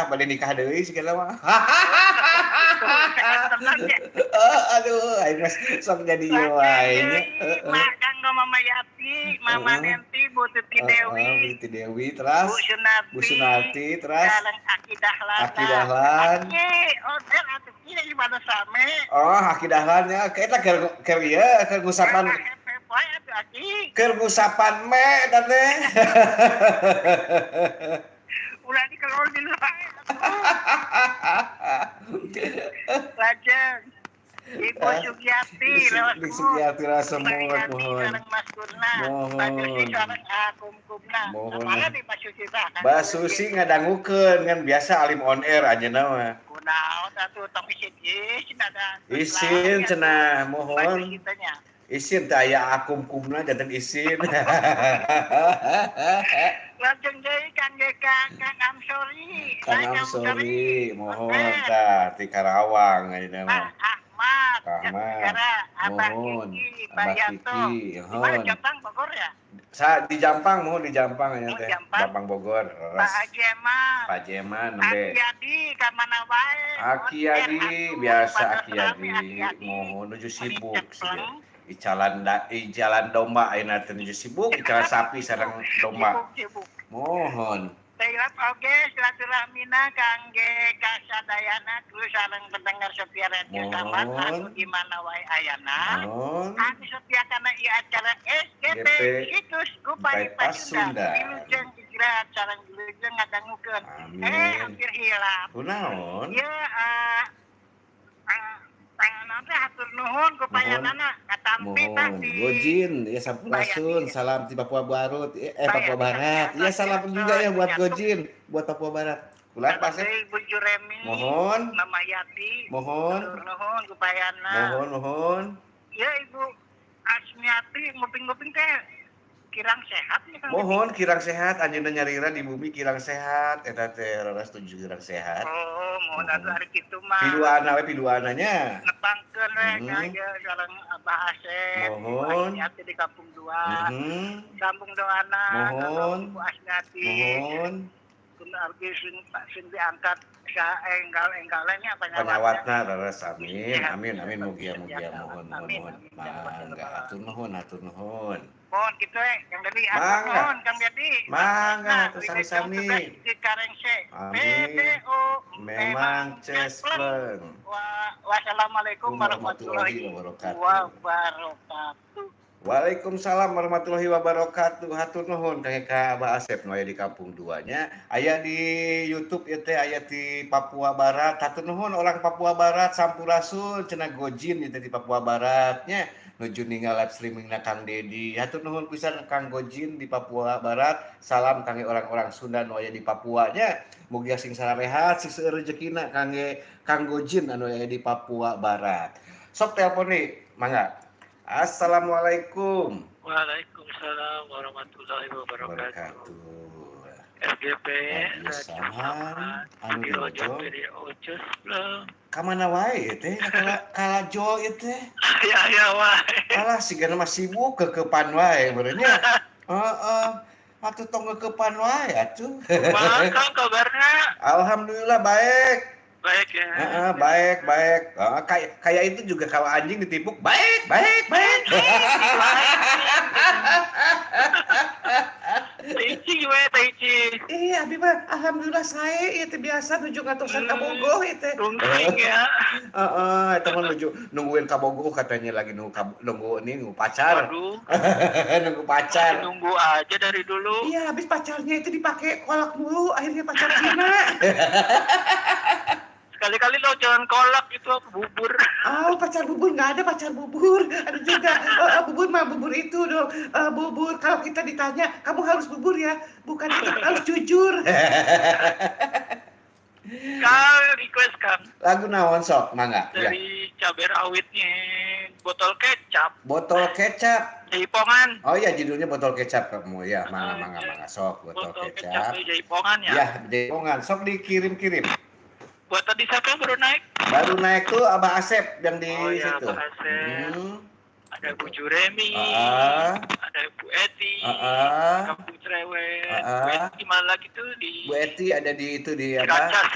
bade nikah deui sikila mah. Tenang ya. Aduh, aing mas sok jadi ieu Lajeng wae nya. deui mak kanggo Mama Yati, Mama Nenti, Bu Tuti Dewi, Titi Dewi Bu teras Bu Sunarti, Sunarti teras sareng Aki Dahlan. Aki Dahlan. Aki, order atuh kieu di mana same. Oh, Aki Dahlan ya. Kita keur ieu keur ngusapan Poe atuh Aki. keur ngusapan me eta teh. Ulah dikelor di luar. Lajeng Ibu Sugiati Dik Sugiati rasa mohon. sareng Mas Kurna. Bajusi sareng Kumkumna. Mana di Mas Susi tah? Mbak Susi ngadangukeun ngan biasa alim on air ajeuna mah. Kunaon atuh tong isin ada. Isin cenah mohon. Isin teh aya akumkumna janten isin. Lajeng deui Kang Amsori. Kang Amsori mohon tah ti Karawang ayeuna mah. Ahmad, mohon, Abah Kiki, mohon. Jampang Bogor ya? Di Jampang, mohon di Jampang ya teh. Jampang Bogor. Pak Jeman, nembe. Aki Yadi, ka mana wae? Aki Yadi, biasa Aki Yadi, mohon nuju sibuk. Ijalan domba ayeuna teh nuju sibuk, ijalan sapi sareng domba. Mohon. Teulat oge silaturahmina kangge kasadayana terus sareng pendengar setia radio Kamat anu di mana wae ayana. Anu setia kana ieu acara SGP situs Kupai Pasunda. Wilujeng istirahat sareng wilujeng ngadangukeun. Hampir hilang. Kunaon? Ieu nanti hatur nuhun kupayanana katampi tah di Gojin ya sampurasun salam di Papua Barat Papua Barat ya salam juga ya buat Gojin buat Papua Barat kulat pasir Ibu Juremi mohon Mama Yati mohon nuhun kupayana mohon ya Ibu Asmiati nguping-nguping teh kirang sehat nih Kang. Mohon kirang sehat anjeunna nyarira di bumi kirang sehat eta teh raras tuju kirang sehat. Oh, mohon atuh ari kitu mah. Piduananya. Nepangkeun we ya sareng Abah Asep. Mohon. Asmiati di Kampung 2. Sambung doana. Mohon. Ibu Asmiati. Mohon. Kun abdi sing diangkat sa enggal-enggalannya panyawatna raras amin mugia mohon mangga atur nuhun mohon kitu Kang Dedi mohon Kang Dedi mangga atuh sami-sami amin memang cespleng wassalamualaikum warahmatullahi wabarakatuh. Waalaikumsalam warahmatullahi wabarakatuh. Hatur nuhun ka Abah Asep nu aya di Kampung 2-nya. Aya di YouTube ieu teh aya di Papua Barat. Hatur nuhun orang Papua Barat sampurasun cenah Gojin ieu teh di Papua Barat nya. Nuju ninggal live streamingna Kang Dedi. Hatur nuhun pisan Kang Gojin di Papua Barat. Salam kangge orang-orang Sunda nu aya di Papua nya. Mugia sing sarehat sing seueur rezekina kangge Kang Gojin anu aya di Papua Barat. Sok telepon deui, mangga. Assalamualaikum. Waalaikumsalam warahmatullahi wabarakatuh. SGP anu rojo kamana wae teh kala jo teh ya wae alah sigana mah sibuk kekepan wae benernya atuh tong kekepan wae atuh Kang kabarna alhamdulillah baik ya. Baik. Kayak itu juga kalau anjing ditipuk baik. Taici. Iya, abi mah alhamdulillah saya itu biasa nuju ngatosan kabogoh itu. Rungking ya. Eta mah nungguin kabogoh katanya lagi nunggu pacar. Waduh. Nunggu pacar. Nunggu aja dari dulu. Iya, habis pacarnya itu dipakai kolak mulu, akhirnya pacar Cina. Sekali-kali lo jangan kolak itu bubur. Pacar bubur nggak ada pacar bubur. Ada juga bubur mah bubur itu dong. Bubur kalau kita ditanya kamu harus bubur ya, bukan itu harus jujur. Kau request Kang. Lagu naon sok mangga. Dari cabai rawitnya botol kecap. Botol kecap. Jaipongan. Oh iya judulnya botol kecap kamu ya. Mangga sok botol kecap. Jaipongan ya. Ya jaipongan. Sok dikirim. Buat tadi siapa baru naik? Baru naik tuh Abah Asep yang di situ. Abah Asep. ada Bu Juremi, ada Bu Eti, Kampung Cerewet, Bu Eti di mana lagi tuh di Bu Eti ada di itu di Ciracas.